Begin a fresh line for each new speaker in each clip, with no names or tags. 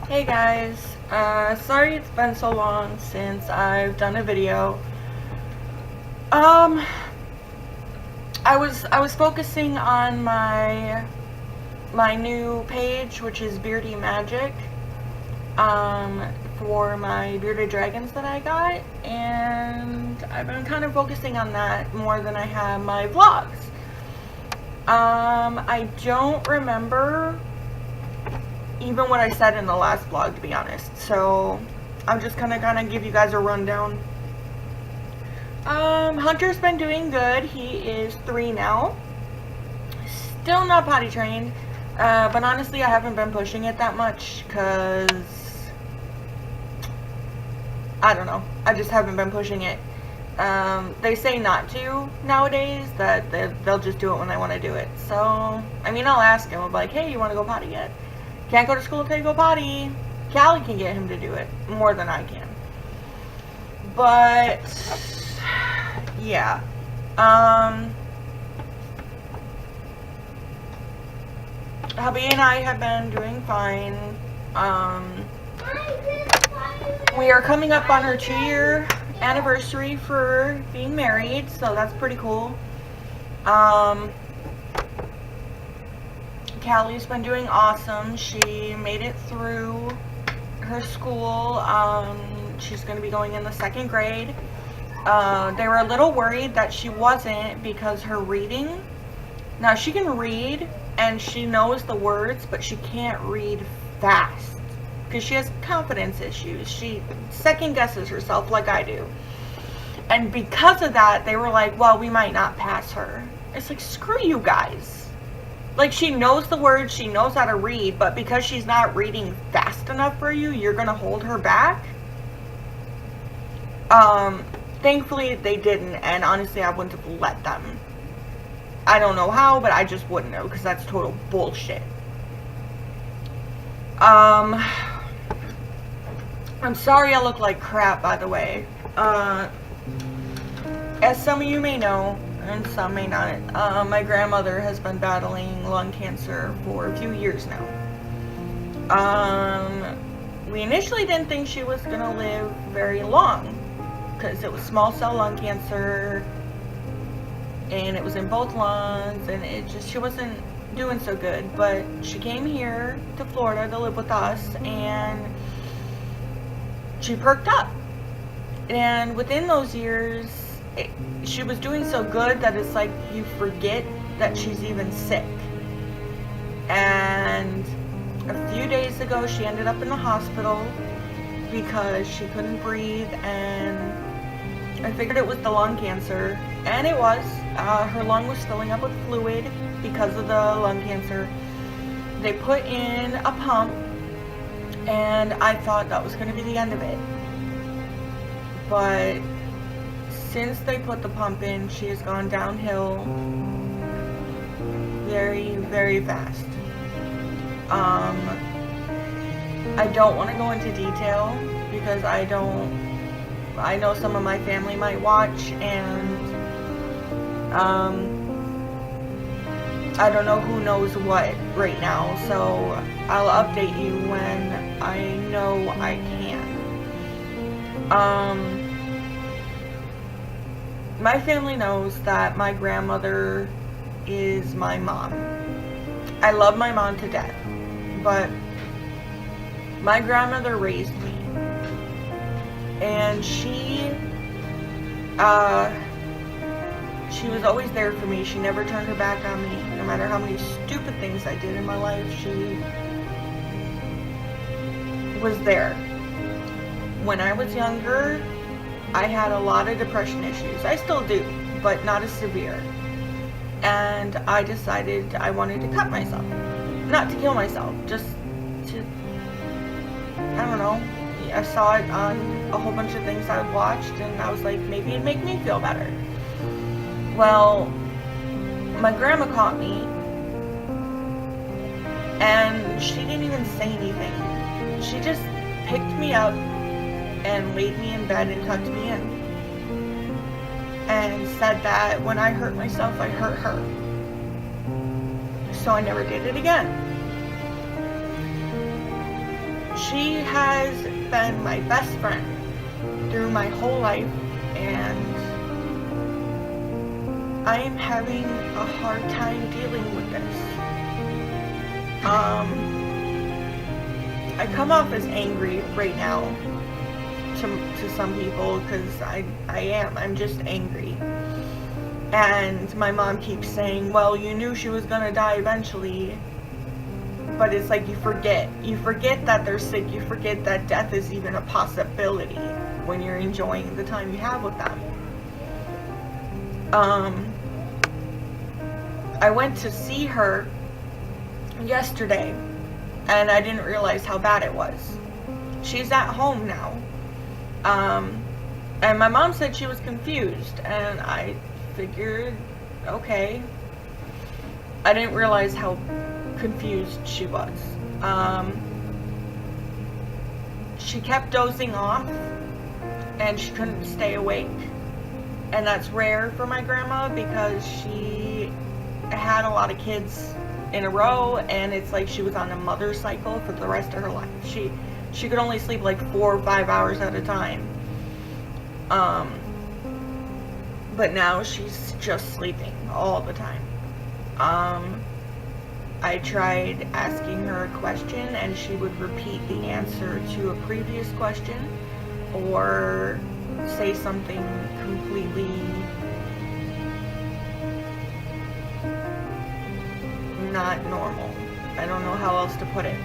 Hey guys, sorry it's been so long since I've done a video. Um, I was focusing on my new page, which is Beardy Magic, for my bearded dragons that I got, and I've been kind of focusing on that more than I have my vlogs. I don't remember even what I said in the last vlog, to be honest, so I'm just gonna give you guys a rundown. Hunter's been doing good. He is 3 now. Still not potty trained, but honestly I haven't been pushing it that much because I don't know, I just haven't been pushing it. They say not to nowadays, that they'll just do it when they want to do it. So, I mean, I'll ask him, I'm like, hey, you want to go potty yet? Can't go to school until you go potty. Callie can get him to do it more than I can. But, yeah. Hubby and I have been doing fine. We are coming up on our 2-year anniversary for being married, so that's pretty cool. Callie's been doing awesome. She made it through her school. She's going to be going in the 2nd grade. They were a little worried that she wasn't because her reading, now she can read and she knows the words, but she can't read fast because she has confidence issues. She second guesses herself like I do. And because of that, they were like, well, we might not pass her. It's like, screw you guys. Like, she knows the words, she knows how to read, but because she's not reading fast enough for you, you're gonna hold her back? Thankfully they didn't, and honestly I wouldn't have let them. I don't know how, but I just wouldn't have, because that's total bullshit. I'm sorry I look like crap, by the way. As some of you may know, and some may not, my grandmother has been battling lung cancer for a few years now. We initially didn't think she was gonna live very long, because it was small cell lung cancer, and it was in both lungs, and she wasn't doing so good. But she came here to Florida to live with us, and she perked up. And within those years, she was doing so good that it's like you forget that she's even sick. And a few days ago, she ended up in the hospital because she couldn't breathe, and I figured it was the lung cancer, and it was. Her lung was filling up with fluid because of the lung cancer. They put in a pump, and I thought that was going to be the end of it. But since they put the pump in, she has gone downhill very, very fast. I don't want to go into detail because I know some of my family might watch, and I don't know who knows what right now, so I'll update you when I know I can. My family knows that my grandmother is my mom. I love my mom to death, but my grandmother raised me, and she was always there for me. She never turned her back on me, no matter how many stupid things I did in my life. She was there. When I was younger, I had a lot of depression issues. I still do, but not as severe. And I decided I wanted to cut myself. Not to kill myself, just to, I don't know. I saw it on a whole bunch of things I watched, and I was like, maybe it'd make me feel better. Well, my grandma caught me, and she didn't even say anything. She just picked me up and laid me in bed and tucked me in, and said that when I hurt myself, I hurt her. So I never did it again. She has been my best friend through my whole life, and I am having a hard time dealing with this. I come off as angry right now to some people, because I'm just angry. And my mom keeps saying, well, you knew she was gonna die eventually. But it's like you forget that they're sick, you forget that death is even a possibility when you're enjoying the time you have with them. I went to see her yesterday, and I didn't realize how bad it was. She's at home now. And my mom said she was confused, and I figured, okay. I didn't realize how confused she was. She kept dozing off, and she couldn't stay awake. And that's rare for my grandma, because she had a lot of kids in a row, and it's like she was on a mother cycle for the rest of her life. She could only sleep like 4 or 5 hours at a time. But now she's just sleeping all the time. I tried asking her a question, and she would repeat the answer to a previous question, or say something completely not normal. I don't know how else to put it.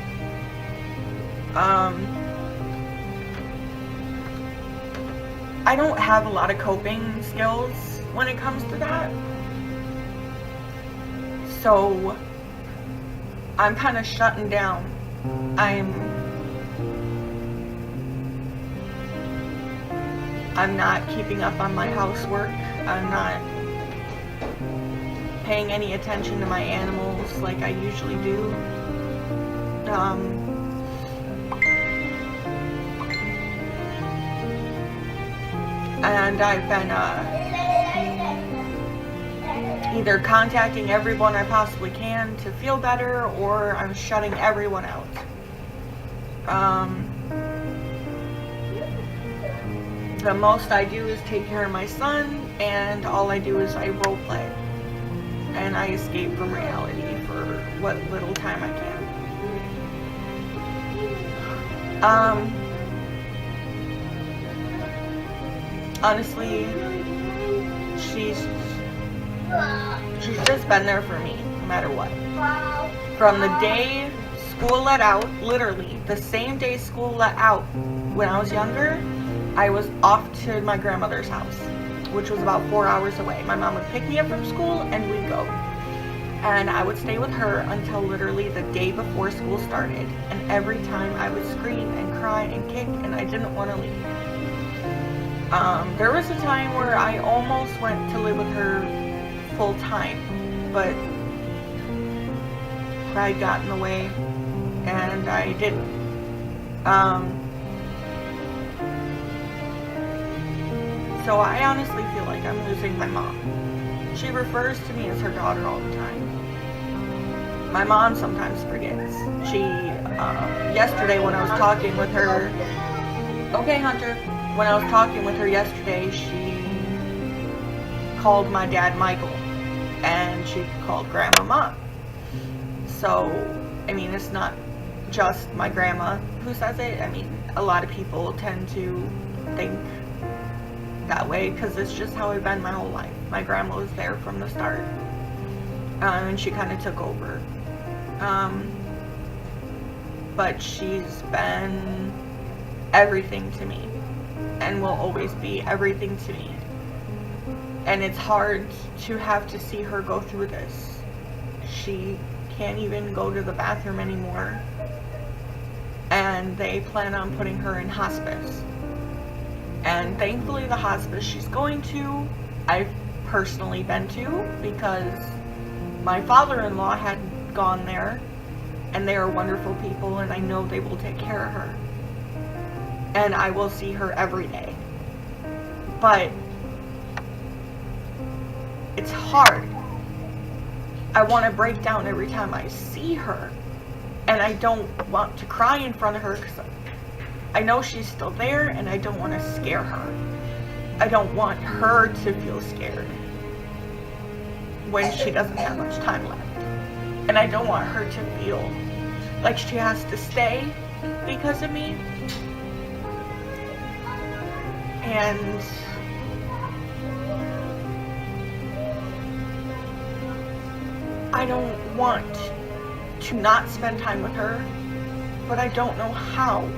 I don't have a lot of coping skills when it comes to that. So I'm kind of shutting down. I'm not keeping up on my housework. I'm not paying any attention to my animals like I usually do. And I've been either contacting everyone I possibly can to feel better, or I'm shutting everyone out. The most I do is take care of my son, and all I do is I role play. And I escape from reality for what little time I can. Honestly, she's just been there for me, no matter what. From the day school let out, literally, the same day school let out when I was younger, I was off to my grandmother's house, which was about 4 hours away. My mom would pick me up from school, and we'd go. And I would stay with her until literally the day before school started. And every time I would scream and cry and kick, and I didn't want to leave. There was a time where I almost went to live with her full time, but pride got in the way, and I didn't. So I honestly feel like I'm losing my mom. She refers to me as her daughter all the time. My mom sometimes forgets. Yesterday when I was talking with her, okay, Hunter, when I was talking with her yesterday, she called my dad Michael, and she called Grandma Mom. So, I mean, it's not just my grandma who says it. I mean, a lot of people tend to think that way, because it's just how I've been my whole life. My grandma was there from the start, and she kind of took over. But she's been everything to me, and will always be everything to me. And it's hard to have to see her go through this. She can't even go to the bathroom anymore, and they plan on putting her in hospice. And thankfully the hospice she's going to, I've personally been to, because my father-in-law had gone there, and they are wonderful people, and I know they will take care of her. And I will see her every day. But it's hard. I want to break down every time I see her. And I don't want to cry in front of her because I know she's still there and I don't want to scare her. I don't want her to feel scared when she doesn't have much time left. And I don't want her to feel like she has to stay because of me. And I don't want to not spend time with her, but I don't know how.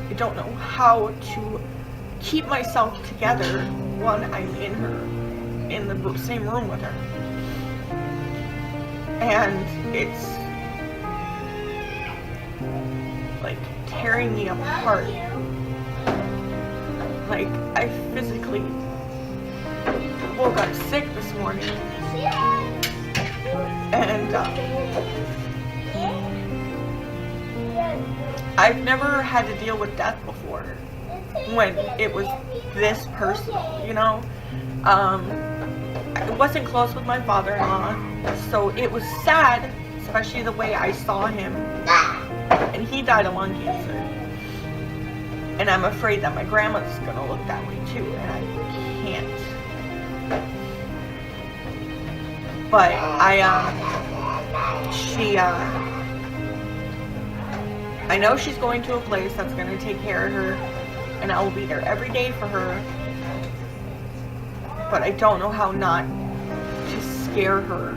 I don't know how to keep myself together when I'm in the same room with her. And it's like tearing me apart. Like, I physically woke up sick this morning. And I've never had to deal with death before when it was this personal, you know? I wasn't close with my father-in-law, so it was sad, especially the way I saw him. And he died of lung cancer. And I'm afraid that my grandma's gonna look that way too, and I can't. But I know she's going to a place that's gonna take care of her, and I will be there every day for her. But I don't know how not to scare her,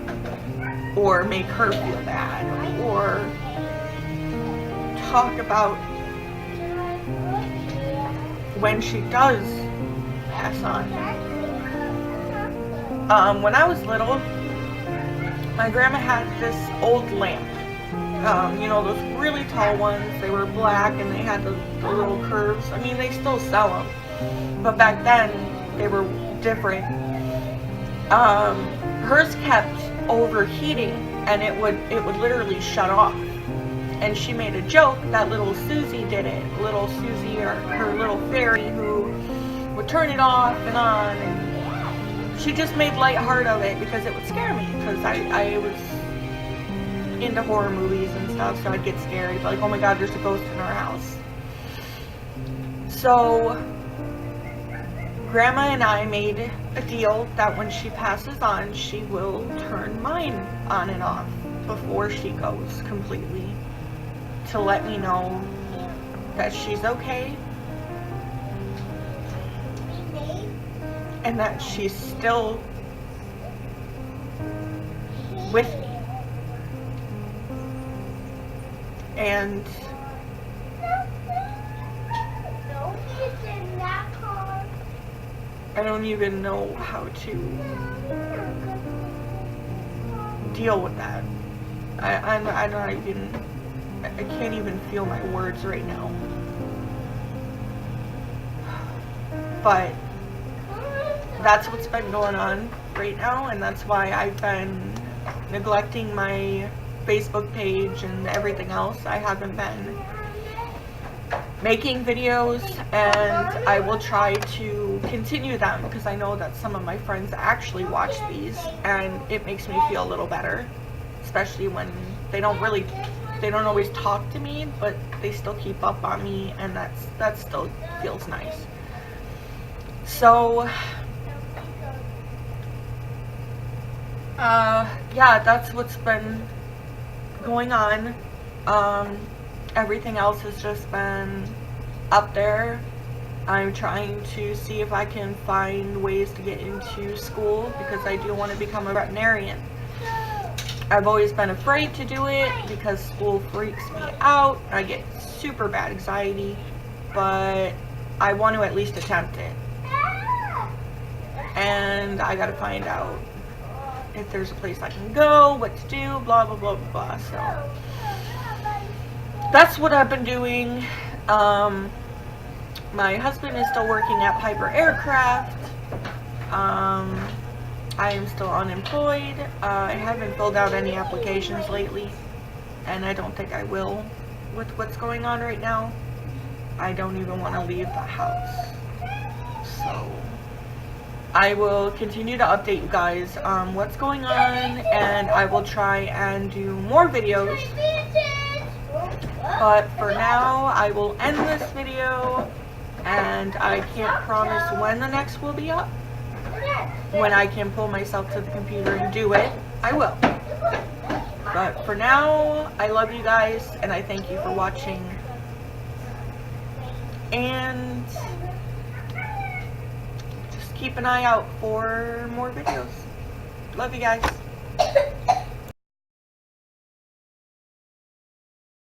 or make her feel bad, or talk about when she does pass on. When I was little, my grandma had this old lamp. You know, those really tall ones. They were black and they had the little curves. I mean, they still sell them, but back then they were different. Hers kept overheating, and it would literally shut off. And she made a joke that little Susie did it. Little Susie, or her little fairy, who would turn it off and on. And she just made lighthearted of it because it would scare me. Because I was into horror movies and stuff, so I'd get scared. Like, oh my god, there's a ghost in our house. So, Grandma and I made a deal that when she passes on, she will turn mine on and off before she goes completely, to let me know that she's okay and that she's still with me. And I don't even know how to deal with that. I can't even feel my words right now. But that's what's been going on right now, and that's why I've been neglecting my Facebook page and everything else. I haven't been making videos, and I will try to continue them because I know that some of my friends actually watch these, and it makes me feel a little better, especially when they don't always talk to me, but they still keep up on me, and that still feels nice. So yeah, that's what's been going on. Everything else has just been up there. I'm trying to see if I can find ways to get into school because I do want to become a veterinarian. I've always been afraid to do it because school freaks me out. I get super bad anxiety, but I want to at least attempt it. And I gotta find out if there's a place I can go, what to do, blah blah blah blah blah. So that's what I've been doing. My husband is still working at Piper Aircraft. I am still unemployed. I haven't filled out any applications lately, and I don't think I will with what's going on right now. I don't even want to leave the house. So I will continue to update you guys on what's going on, and I will try and do more videos But for now, I will end this video, and I can't promise when the next will be up. When I can pull myself to the computer and do it, I will. But for now, I love you guys, and I thank you for watching. And just keep an eye out for more videos. Love you guys.